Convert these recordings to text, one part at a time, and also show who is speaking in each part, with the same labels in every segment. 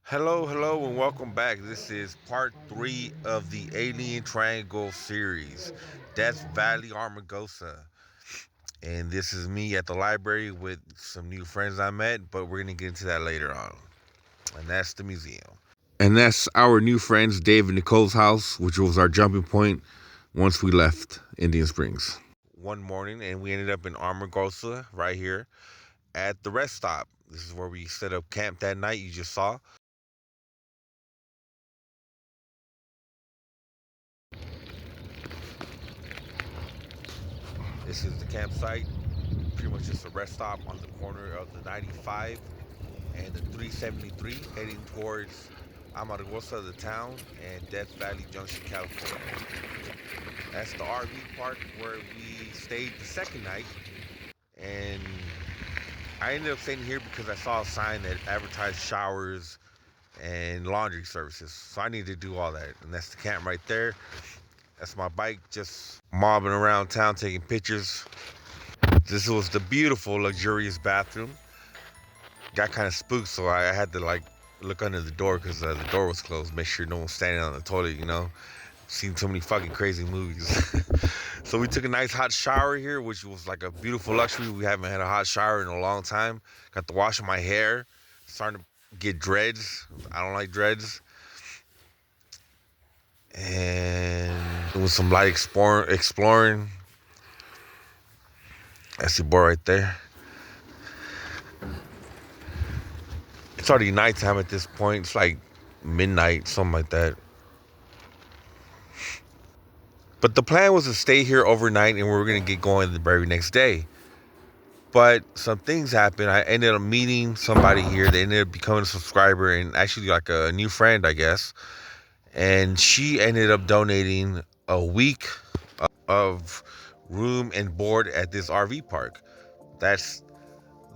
Speaker 1: Hello, hello, and welcome back. This is part three of the Alien Triangle series, Death Valley Armagosa. And this is me at the library with some new friends I met, but we're going to get into that later on. And that's the museum. And that's our new friends, Dave and Nicole's house, which was our jumping point once we left Indian Springs. One morning, and we ended up in Armagosa right here at the rest stop. This is where we set up camp that night you just saw. This is the campsite, pretty much just a rest stop on the corner of the 95 and the 373 heading towards Amargosa, the town, and Death Valley Junction, California. That's the RV park where we stayed the second night, and I ended up staying here because I saw a sign that advertised showers and laundry services. So I need to do all that, and that's the camp right there. That's my bike just mobbing around town taking pictures. This was the beautiful, luxurious bathroom. Got kind of spooked, so I had to like look under the door because the door was closed. Make sure no one's standing on the toilet. Seen too many fucking crazy movies. So we took a nice hot shower here, which was like a beautiful luxury. We haven't had a hot shower in a long time. Got to wash my hair. Starting to get dreads. I don't like dreads. And doing some light exploring. That's the boy right there. It's already nighttime at this point. It's like midnight, something like that. But the plan was to stay here overnight and we were going to get going the very next day. But some things happened. I ended up meeting somebody here. They ended up becoming a subscriber and actually like a new friend, I guess. And she ended up donating a week of room and board at this RV park. That's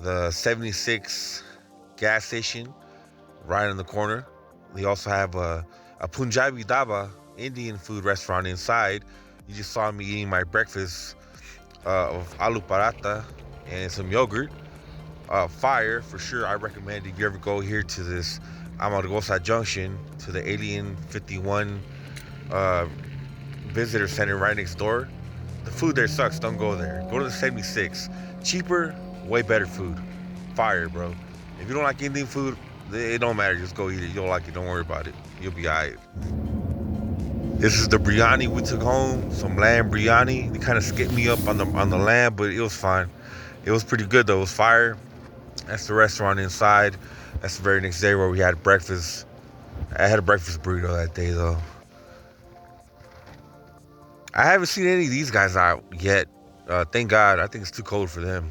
Speaker 1: the 76 gas station right on the corner. They also have a Punjabi dhaba, Indian food restaurant inside. You just saw me eating my breakfast of aloo paratha and some yogurt. Fire for sure. I recommend if you ever go here to this Amargosa Junction to the Alien 51 uh, visitor center right next door. The food there sucks. Don't go there. Go to the 76. Cheaper, way better food. Fire, bro. If you don't like Indian food, it don't matter. Just go eat it. You don't like it. Don't worry about it. You'll be alright. This is the biryani we took home. Some lamb biryani. They kind of skipped me up on the lamb, but it was fine. It was pretty good though. It was fire. That's the restaurant inside. That's the very next day where we had breakfast. I had a breakfast burrito that day though. I haven't seen any of these guys out yet. Thank God. I think it's too cold for them.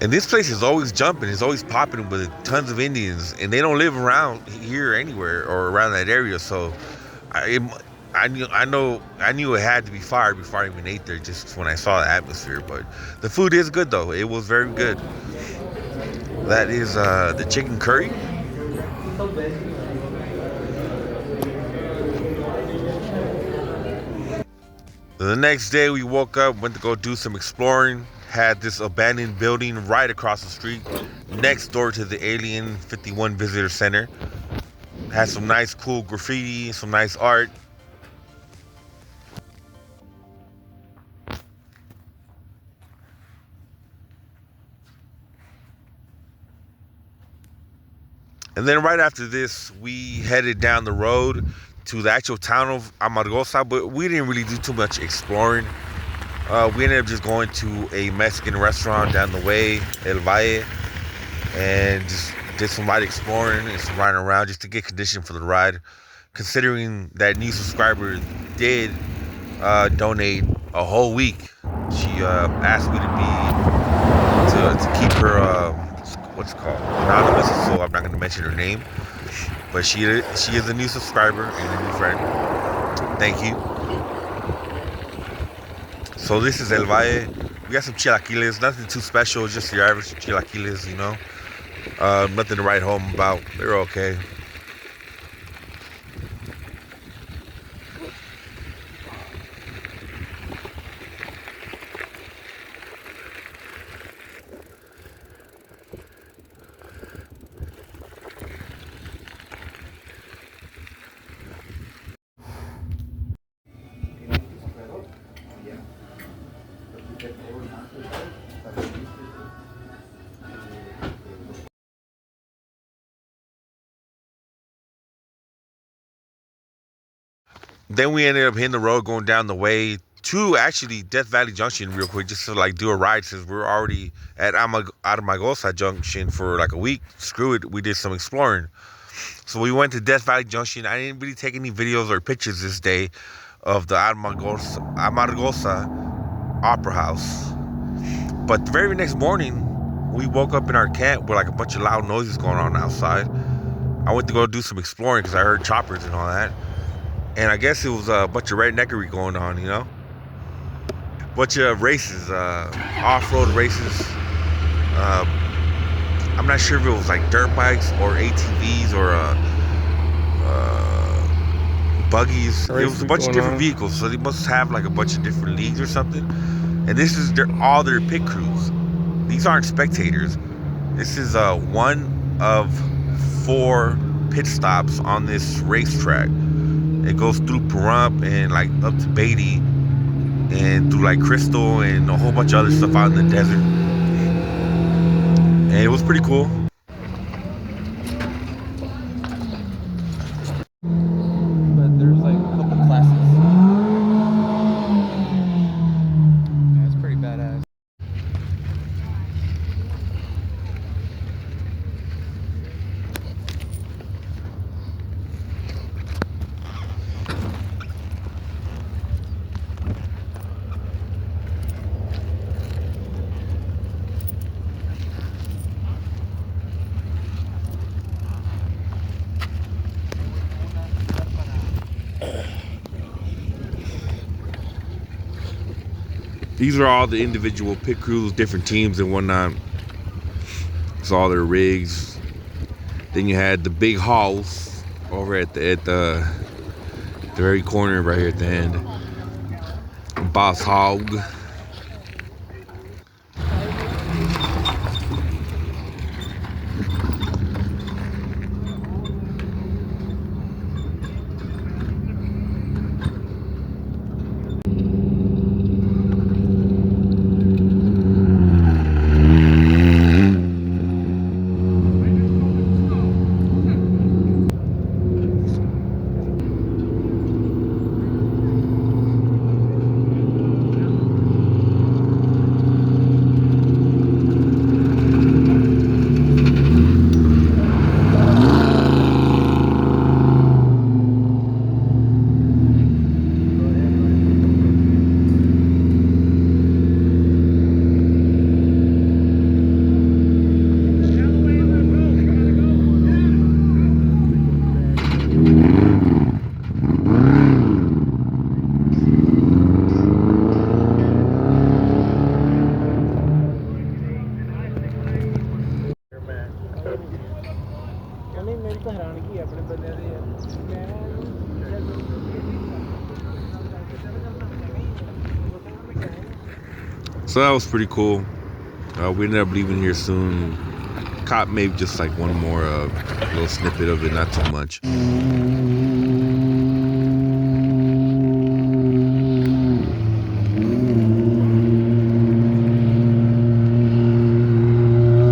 Speaker 1: And this place is always jumping. It's always popping with tons of Indians, and they don't live around here anywhere or around that area. So, I, it, I knew it had to be fire before I even ate there. Just when I saw the atmosphere, but the food is good though. It was very good. That is the chicken curry. The next day, we woke up, went to go do some exploring. Had this abandoned building right across the street, next door to the Alien 51 Visitor Center. Had some nice, cool graffiti, some nice art. And then right after this, we headed down the road to the actual town of Amargosa, but we didn't really do too much exploring. We ended up just going to a Mexican restaurant down the way, El Valle, and just did some light exploring and some riding around just to get conditioned for the ride. Considering that new subscriber did donate a whole week, she asked me to keep her what's it called anonymous, so I'm not going to mention her name. But she is a new subscriber and a new friend. Thank you. So this is El Valle. We got some chilaquiles, nothing too special, just your average chilaquiles. Nothing to write home about. They're okay. Then we ended up hitting the road, going down the way to actually Death Valley Junction real quick, just to like do a ride since we were already at armagosa Junction for like a week. Screw it, we did some exploring. So we went to Death Valley Junction. I didn't really take any videos or pictures this day of the armagosa Opera House. But the very next morning, we woke up in our camp with like a bunch of loud noises going on outside. I went to go do some exploring because I heard choppers and all that. And I guess it was a bunch of redneckery going on, you know? Bunch of races, off-road races. I'm not sure if it was like dirt bikes or ATVs or buggies. It was a bunch of different vehicles, so they must have like a bunch of different leagues or something. And this is all their pit crews. These aren't spectators. This is one of 4 pit stops on this racetrack. It goes through Pahrump and like up to Beatty and through like Crystal and a whole bunch of other stuff out in the desert. And it was pretty cool.
Speaker 2: But there's like a couple classes. Yeah, it's pretty badass.
Speaker 1: These are all the individual pit crews, different teams and whatnot. It's all their rigs. Then you had the big halls over at the very corner right here at the end. Boss Hog. So that was pretty cool. We ended up leaving here soon. Caught maybe just like one more little snippet of it, not too much.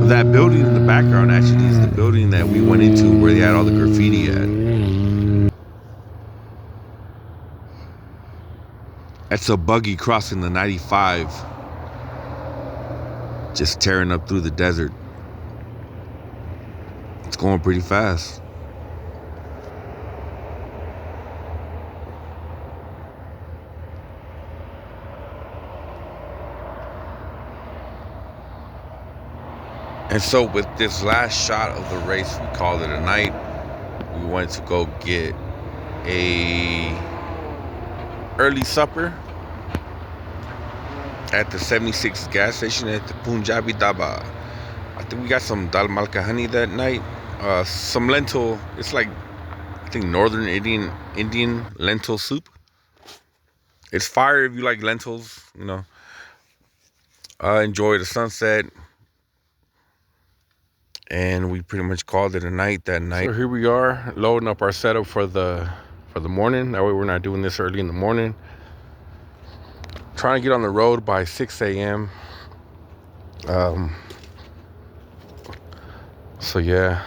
Speaker 1: That building in the background actually is the building that we went into where they had all the graffiti at. That's a buggy crossing the 95. Just tearing up through the desert. It's going pretty fast. And so with this last shot of the race, we called it a night. We went to go get a early supper at the 76 gas station at the Punjabi Dhaba. I think we got some dal malka honey that night. Some lentil. It's like, I think northern Indian lentil soup. It's fire if you like lentils, you know. Enjoy the sunset. And we pretty much called it a night that night. So here we are, loading up our setup for the morning. That way we're not doing this early in the morning. Trying to get on the road by 6 a.m. So yeah.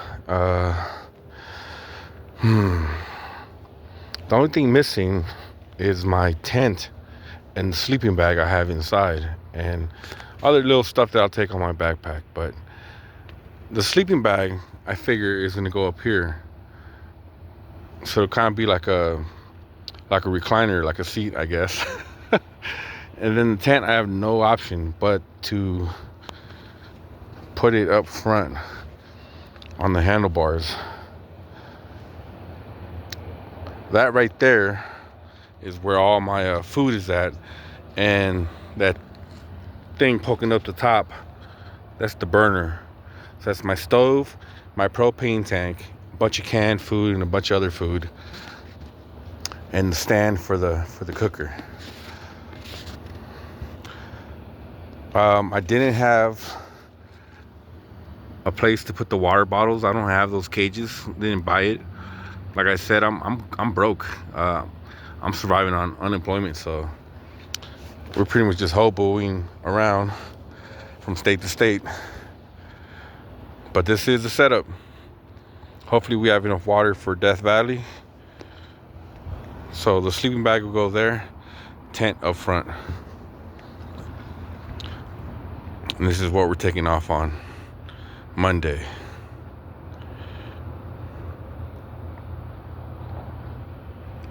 Speaker 1: The only thing missing is my tent and the sleeping bag I have inside, and other little stuff that I'll take on my backpack. But the sleeping bag, I figure, is gonna go up here, so it'll kind of be like a recliner, like a seat, I guess. And then the tent, I have no option but to put it up front on the handlebars. That right there is where all my food is at, and that thing poking up the top, that's the burner. So that's my stove, my propane tank, a bunch of canned food and a bunch of other food, and the stand for the cooker. I didn't have a place to put the water bottles. I don't have those cages. Didn't buy it. Like I said, I'm broke. I'm surviving on unemployment, so we're pretty much just hoboing around from state to state. But this is the setup. Hopefully we have enough water for Death Valley. So the sleeping bag will go there, tent up front. And this is what we're taking off on Monday.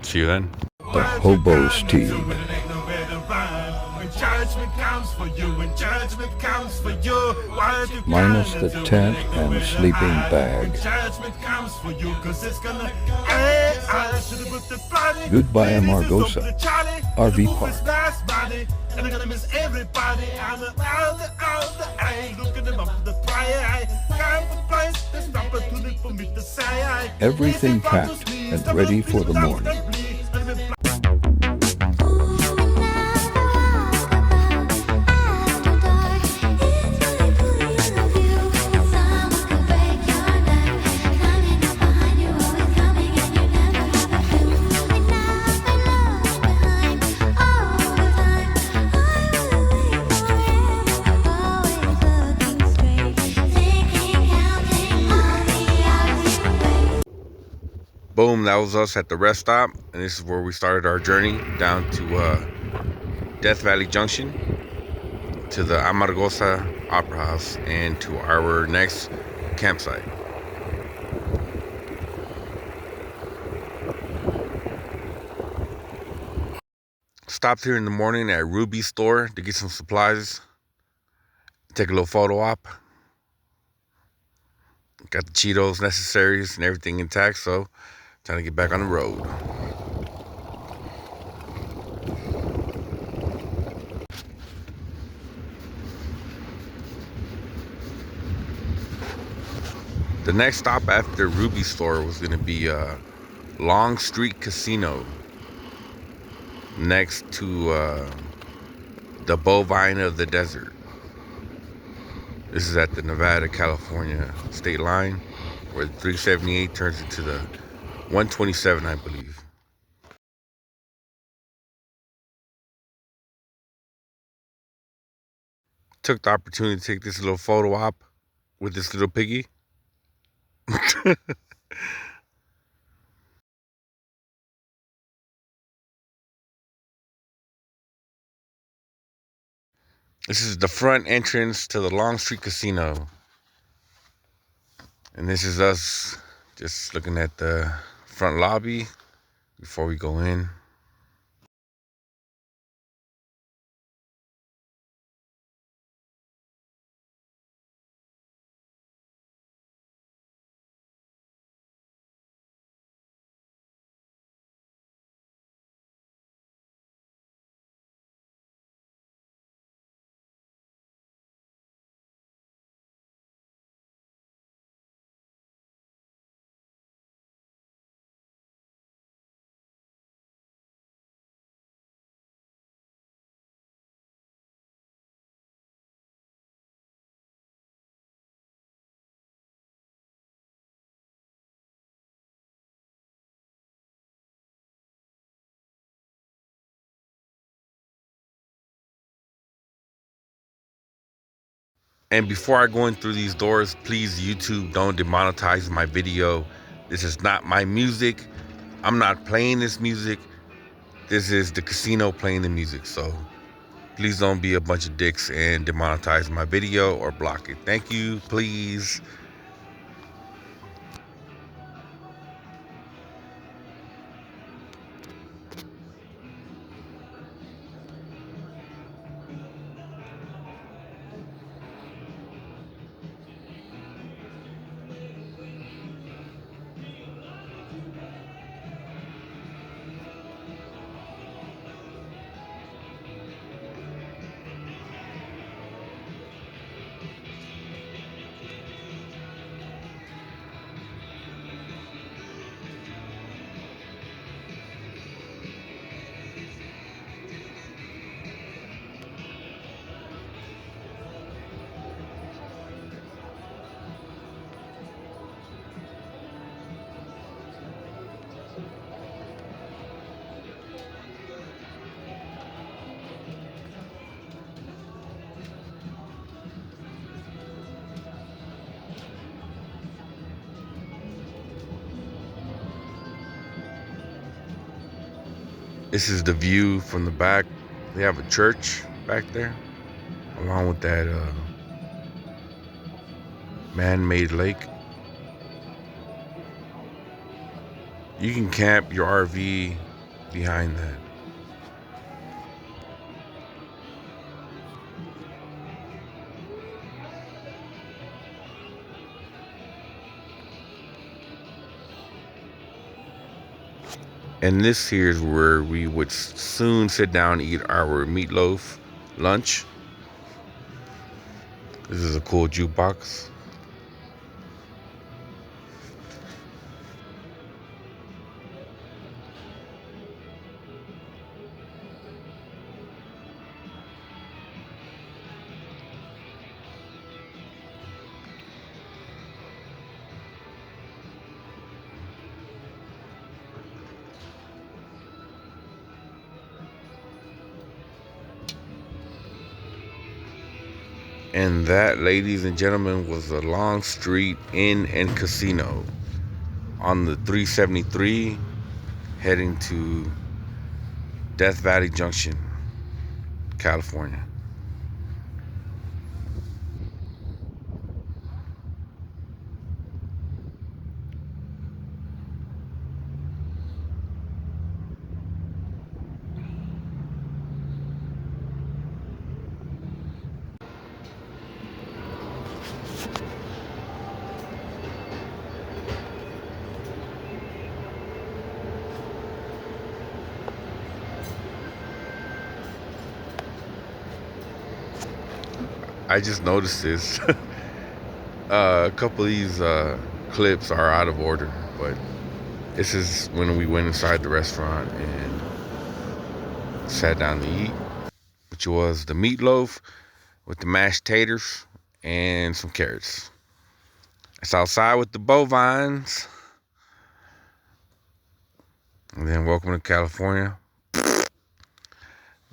Speaker 1: See you then.
Speaker 3: The Hobos Team. Minus the tent and sleeping bag. Goodbye Armagosa, RV Park. And I'm gonna miss everybody. I'm out the looking them up the prior. Everything packed and ready for the morning.
Speaker 1: Boom, that was us at the rest stop, and this is where we started our journey down to Death Valley Junction, to the Armagosa Opera House, and to our next campsite. Stopped here in the morning at Ruby's store to get some supplies, take a little photo op. Got the Cheetos, necessaries, and everything intact, so time to get back on the road. The next stop after Ruby's store was going to be Long Street Casino, next to the Bovine of the Desert. This is at the Nevada-California state line, where the 378 turns into the 127, I believe. Took the opportunity to take this little photo op with this little piggy. This is the front entrance to the Long Street Casino. And this is us just looking at the front lobby before we go in. And before I go in through these doors, please, YouTube, don't demonetize my video. This is not my music. I'm not playing this music. This is the casino playing the music. So please don't be a bunch of dicks and demonetize my video or block it. Thank you, please. This is the view from the back. They have a church back there, along with that man-made lake. You can camp your RV behind that. And this here is where we would soon sit down and eat our meatloaf lunch. This is a cool jukebox. And that, ladies and gentlemen, was the Long Street Inn and Casino on the 373 heading to Death Valley Junction, California. I just noticed this. A couple of these clips are out of order, but this is when we went inside the restaurant and sat down to eat, which was the meatloaf with the mashed taters and some carrots. It's outside with the bovines. And then welcome to California. That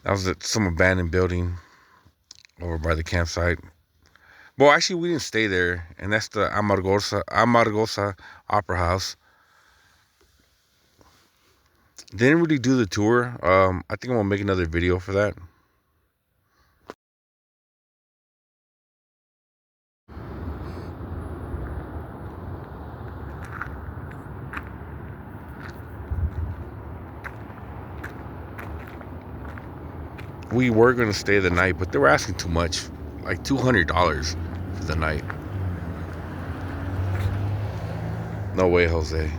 Speaker 1: was some abandoned building over by the campsite. Well, actually, we didn't stay there, and that's the Armagosa Opera House. Didn't really do the tour. I think I'm gonna make another video for that. We were gonna stay the night, but they were asking too much, like $200 for the night. No way, Jose.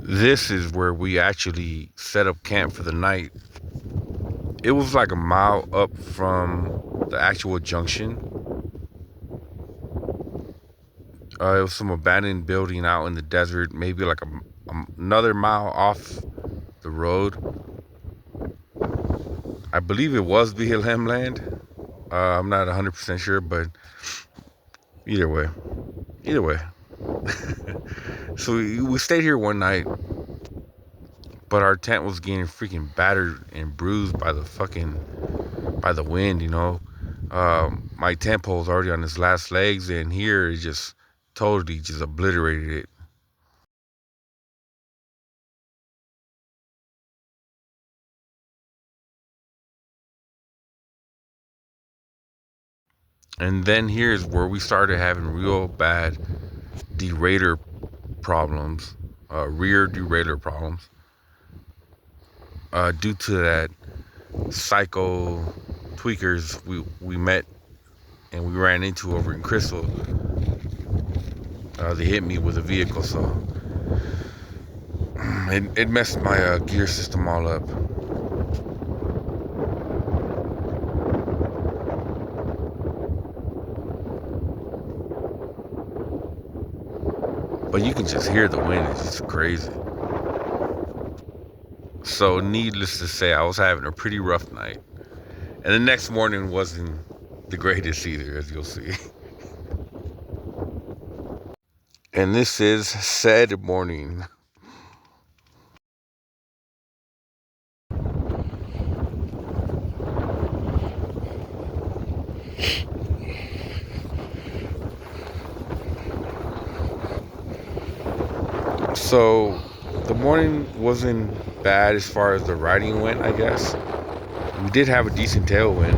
Speaker 1: This is where we actually set up camp for the night. It was like a mile up from the actual junction. It was some abandoned building out in the desert, maybe like another mile off the road. I believe it was BLM land. I'm not 100% sure, but Either way. Either way. So we stayed here one night, but our tent was getting freaking battered and bruised by the wind, you know. My tent pole's already on its last legs, and here it just totally just obliterated it. And then here's where we started having real bad derailleur problems, rear derailleur problems, due to that psycho tweakers we met and we ran into over in Crystal. They hit me with a vehicle, so it messed my gear system all up. But you can just hear the wind. It's just crazy. So needless to say, I was having a pretty rough night. And the next morning wasn't the greatest either, as you'll see. And this is said morning. So the morning wasn't bad as far as the riding went, I guess. We did have a decent tailwind.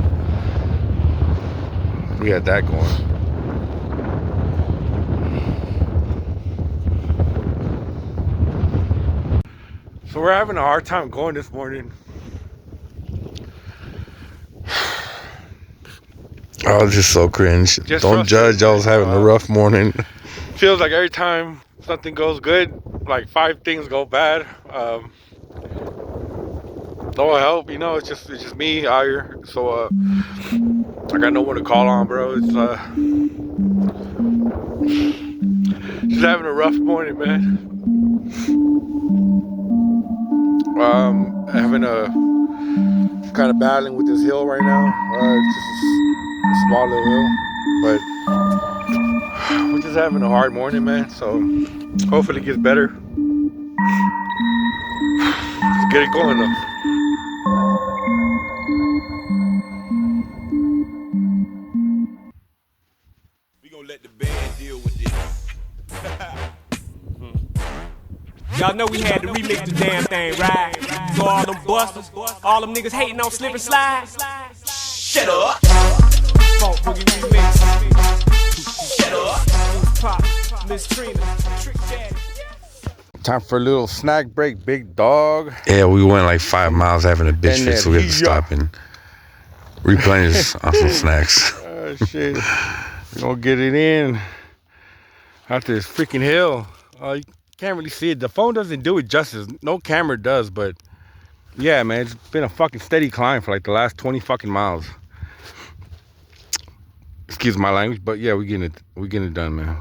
Speaker 1: We had that going. So we're having a hard time going this morning. I was just so cringe. Don't judge, I was having a rough morning.
Speaker 4: Feels like every time something goes good, like 5 things go bad. No help, you know. It's just me out here. So I got no one to call on, bro. It's just having a rough morning, man. Having a kind of battling with this hill right now. It's just a small little hill, but we're just having a hard morning, man. So hopefully it gets better. Just get it going though.
Speaker 3: We gonna let the band deal with this.
Speaker 5: Y'all know we had to remix the damn thing, right? So all them busters, all them niggas hating on Slip and Slide. Shut up. Funk Boogie remix. Shut up. Pop, Miss Trina, Trick Daddy.
Speaker 1: Time for a little snack break, big dog. Yeah, we went like 5 miles having a bitch fit, so we had to stop and replenish on some snacks.
Speaker 4: Oh shit. We're gonna get it in after this freaking hill. You can't really see it. The phone doesn't do it justice. No camera does, but yeah, man, it's been a fucking steady climb for like the last 20 fucking miles. Excuse my language, but yeah, we're getting it done, man.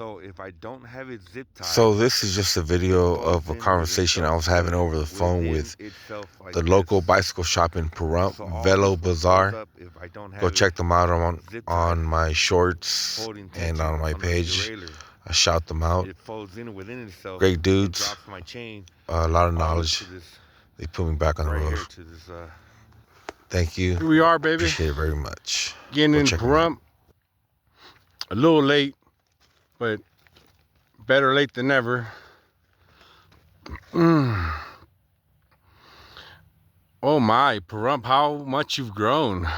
Speaker 1: So if I don't have it zip tied.
Speaker 6: So this is just a video of a conversation I was having over the phone with the local bicycle shop in Pahrump, Velo Bazaar. Go check them out on my shorts and on my page. I shout them out. Great dudes. A lot of knowledge. They put me back on the road. Thank you.
Speaker 4: Here we are, baby.
Speaker 6: Appreciate it very much.
Speaker 4: Getting in Pahrump. A little late, but better late than never. Oh my, Pahrump, how much you've grown.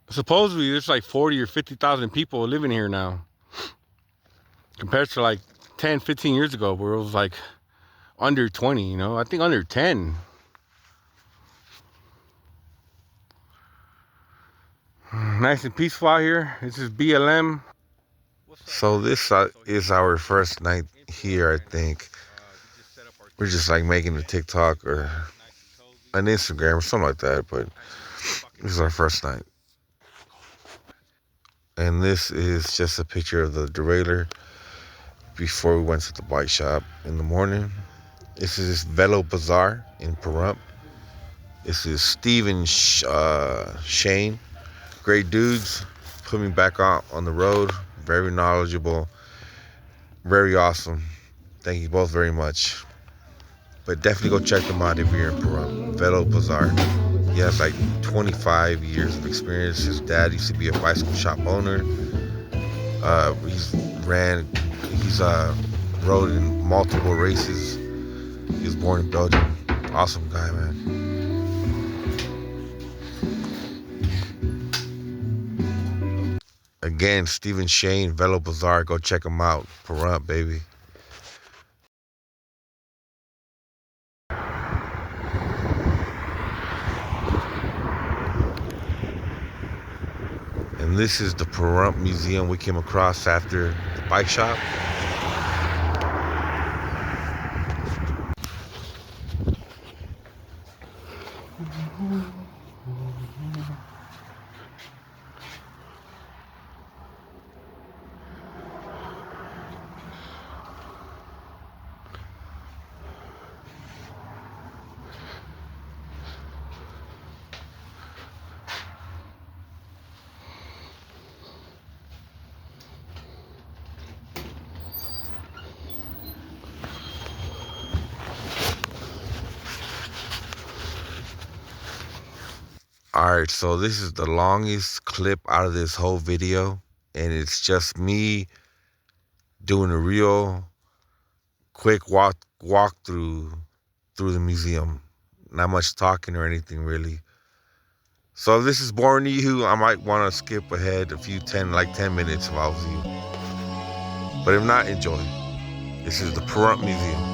Speaker 4: Supposedly there's like 40 or 50,000 people living here now. Compared to like 10, 15 years ago where it was like under 20, you know? I think under 10. Nice and peaceful out here. This is BLM.
Speaker 6: So this is our first night here, I think. We're just like making a TikTok or an Instagram or something like that, but this is our first night. And this is just a picture of the derailleur before we went to the bike shop in the morning. This is Velo Bazaar in Pahrump. This is Steve and Shane. Great dudes. Put me back on the road. Very knowledgeable. Very awesome. Thank you both very much. But definitely go check them out if you're in Pahrump. Velo Bazaar. He has like 25 years of experience. His dad used to be a bicycle shop owner. He's rode in multiple races. He was born in Belgium. Awesome guy, man. Again, Stephen Shane, Velo Bazaar. Go check him out. Pahrump, baby. And this is the Pahrump Museum we came across after the bike shop. Alright, so this is the longest clip out of this whole video, and it's just me doing a real quick walk through the museum. Not much talking or anything really. So if this is boring to you, I might want to skip ahead a few 10 minutes if I was you. But if not, enjoy. This is the Pahrump Museum.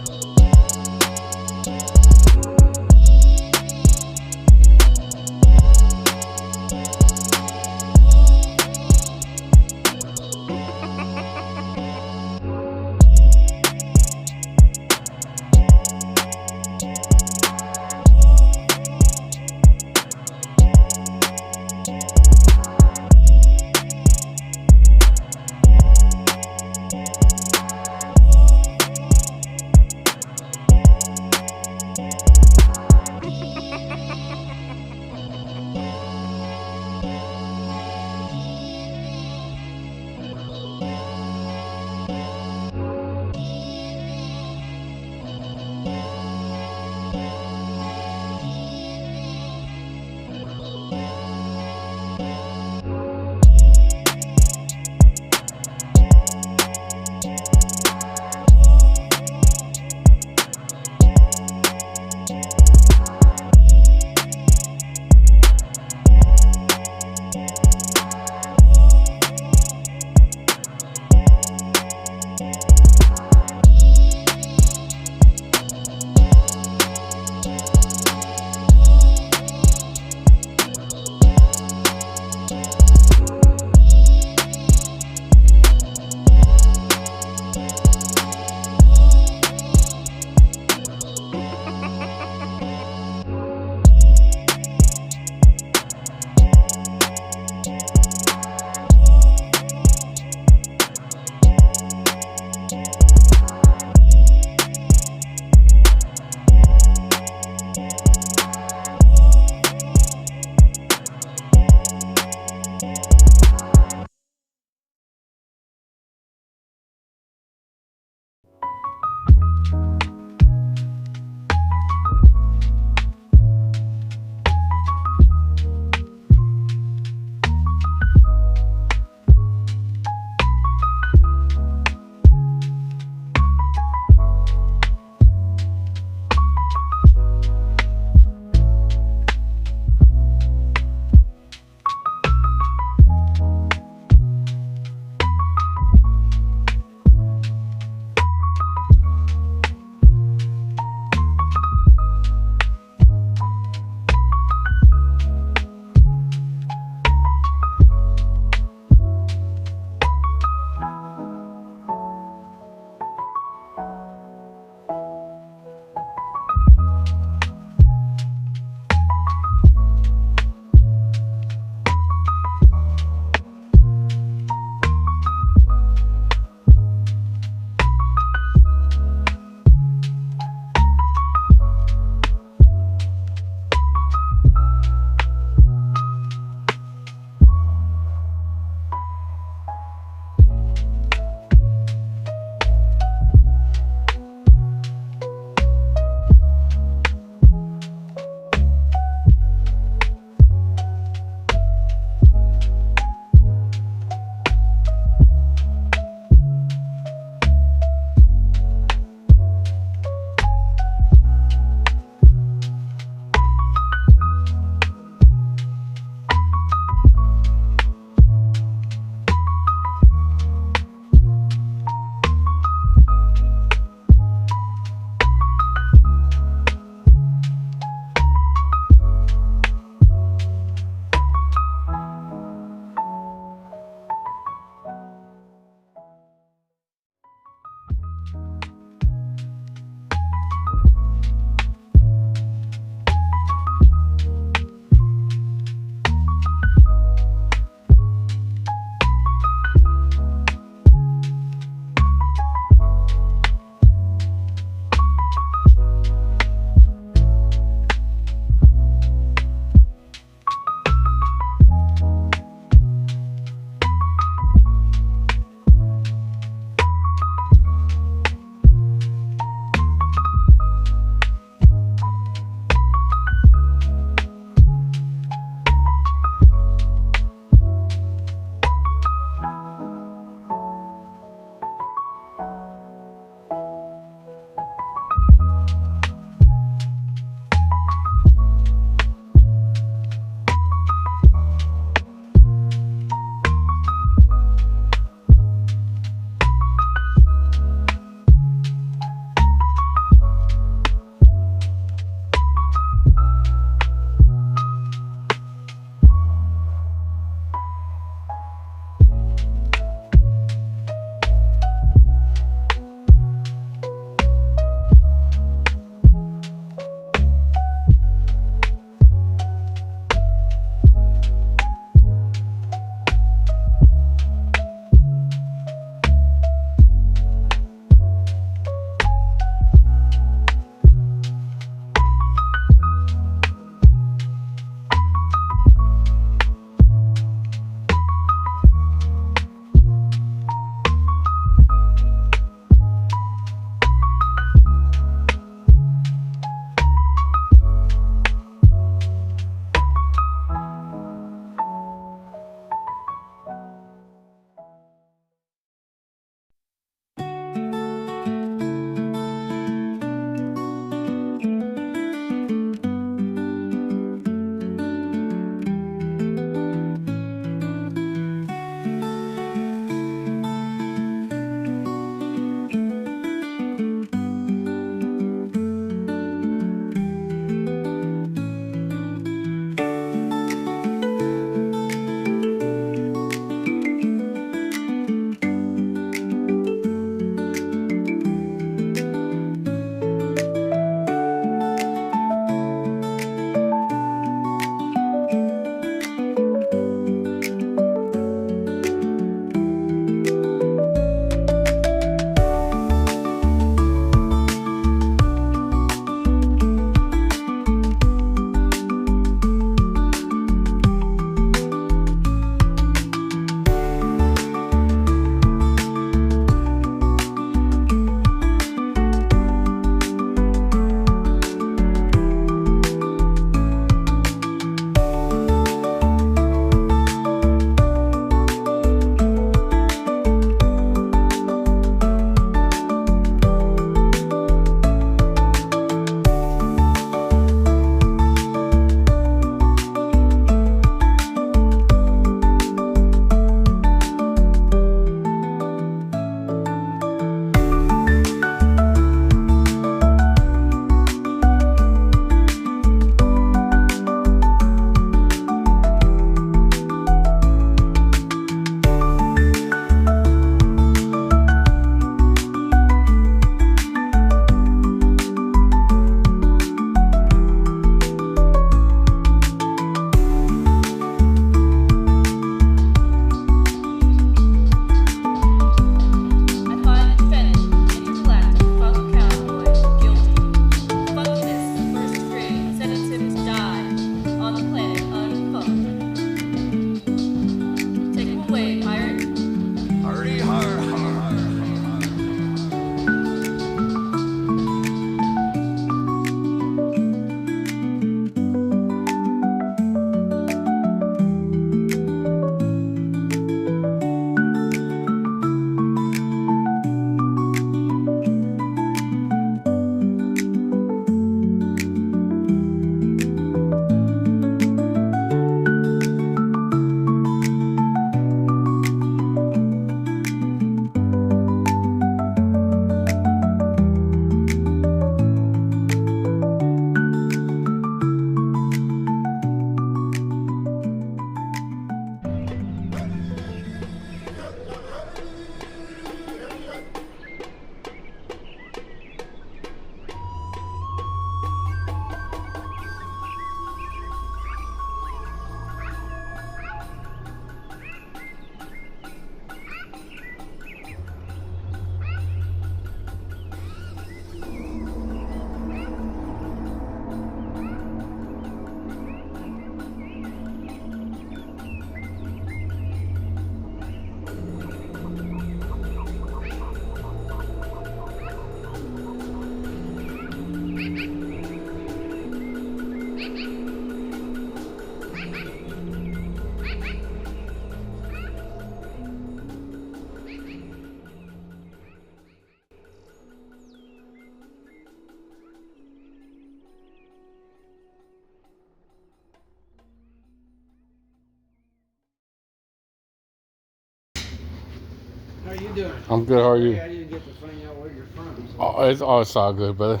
Speaker 7: How you doing?
Speaker 4: I'm good. How are you?
Speaker 7: I didn't get to find out where you're from. So.
Speaker 4: It's all good, brother.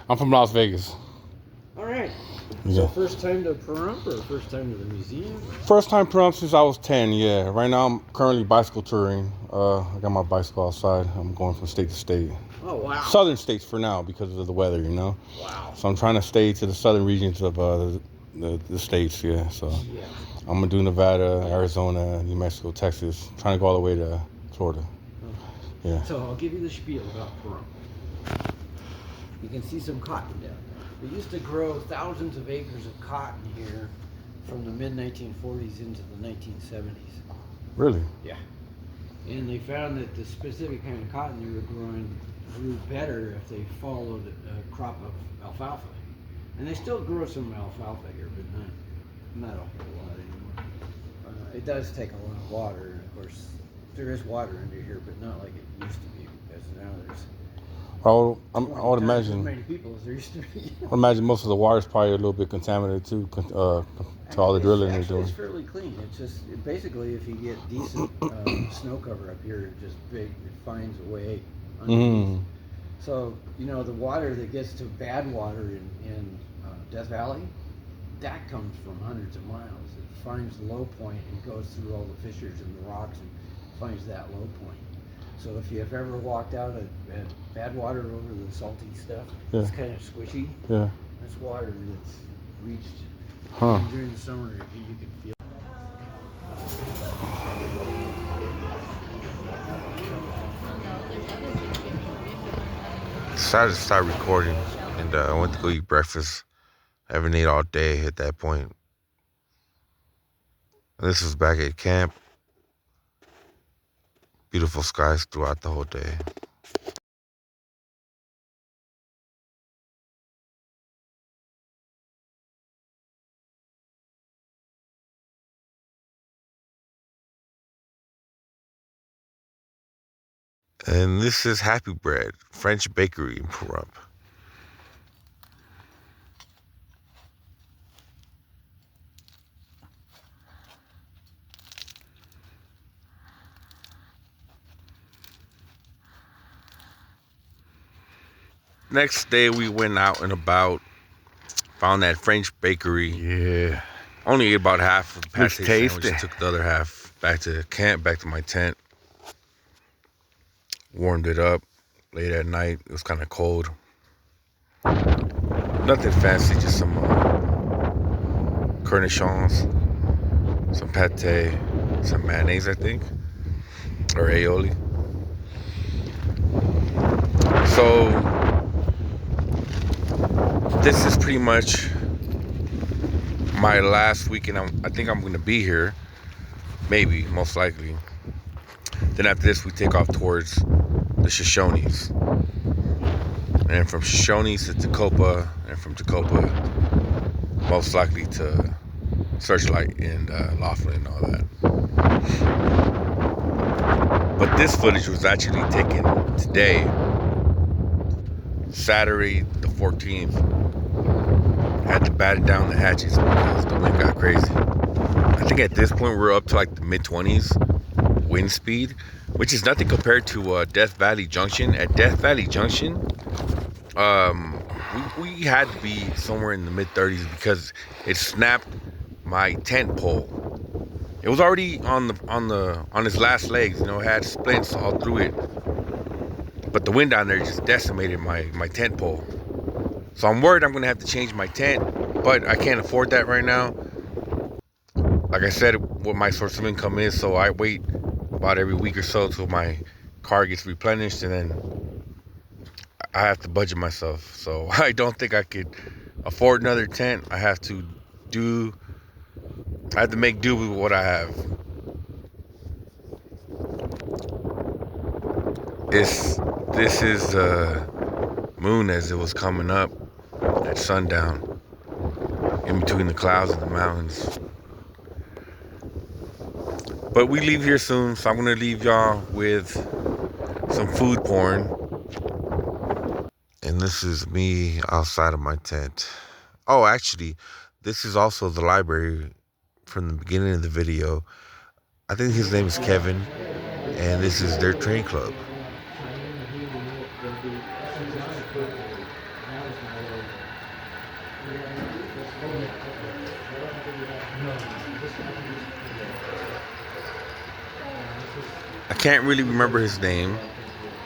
Speaker 4: I'm from Las Vegas.
Speaker 7: All right.
Speaker 4: Yeah.
Speaker 7: So first time to Pahrump or first time to the museum?
Speaker 4: First time Pahrump since I was 10. Yeah. Right now I'm currently bicycle touring. I got my bicycle outside. I'm going from state to state.
Speaker 7: Oh wow.
Speaker 4: Southern states for now because of the weather, you know.
Speaker 7: Wow.
Speaker 4: So I'm trying to stay to the southern regions of the states. Yeah. So
Speaker 7: Yeah.
Speaker 4: I'm gonna do Nevada, Arizona, New Mexico, Texas. Trying to go all the way to Florida. Yeah.
Speaker 7: So I'll give you the spiel about Pahrump. You can see some cotton down there. They used to grow thousands of acres of cotton here from the mid-1940s into the 1970s.
Speaker 4: Really?
Speaker 7: Yeah. And they found that the specific kind of cotton they were growing grew better if they followed a crop of alfalfa. And they still grow some alfalfa here, but not a whole lot anymore. It does take a lot of water, and of course there is water under here, but not like it used to be, because now there's
Speaker 4: I would
Speaker 7: 20 times as
Speaker 4: imagine.
Speaker 7: many people as there used to be.
Speaker 4: I imagine most of the water's probably a little bit contaminated too, to all the drilling they're doing.
Speaker 7: It's fairly clean. It's just basically if you get decent snow cover up here, it finds a way underneath. So you know the water that gets to bad water in Death Valley, that comes from hundreds of miles. It finds the low point and goes through all the fissures in the rocks and finds that low point. So if you've ever walked out at bad water over the salty stuff, it's kind of squishy.
Speaker 4: Yeah.
Speaker 7: That's water that's reached.
Speaker 4: Huh.
Speaker 7: And during the summer, you can feel.
Speaker 6: Decided to start recording, and I went to go eat breakfast. I haven't ate all day at that point. And this was back at camp. Beautiful skies throughout the whole day. And this is Happy Bread, French bakery in Pahrump. Next day we went out and about, found that French bakery.
Speaker 4: Yeah.
Speaker 6: Only ate about half of the
Speaker 4: Looks
Speaker 6: pate
Speaker 4: tasty.
Speaker 6: sandwich, took the other half back to camp, back to my tent. Warmed it up late at night. It was kind of cold. Nothing fancy, just some cornichons, some pate, some mayonnaise, I think, or aioli. So this is pretty much my last weekend. I think I'm going to be here, maybe, most likely. Then after this, we take off towards the Shoshones. And from Shoshones to Tacopa, and from Tacopa, most likely to Searchlight and Laughlin and all that. But this footage was actually taken today, Saturday the 14th. Had to batten down the hatches because the wind got crazy. I think at this point we're up to like the mid-20s wind speed, which is nothing compared to Death Valley Junction. At Death Valley Junction, we had to be somewhere in the mid-30s because it snapped my tent pole. It was already on its last legs, you know, it had splints all through it. But the wind down there just decimated my tent pole. So I'm worried I'm gonna have to change my tent, but I can't afford that right now. Like I said, what my source of income is, so I wait about every week or so till my car gets replenished, and then I have to budget myself. So I don't think I could afford another tent. I have to make do with what I have. This is the moon as it was coming up at sundown, in between the clouds and the mountains. But we leave here soon, so I'm gonna leave y'all with some food porn. And this is me outside of my tent. Oh, actually, this is also the library from the beginning of the video. I think his name is Kevin. and this is their train club. I can't really remember his name,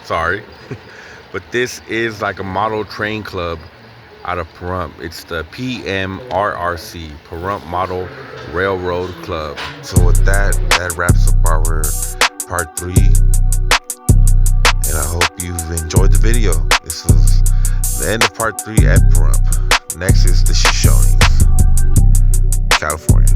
Speaker 6: sorry, but this is like a model train club out of Pahrump. It's the PMRRC, Pahrump Model Railroad Club. So with that wraps up our part 3, and I hope you've enjoyed the video. This was the end of part 3 at Pahrump. Next is the Shoshones, California.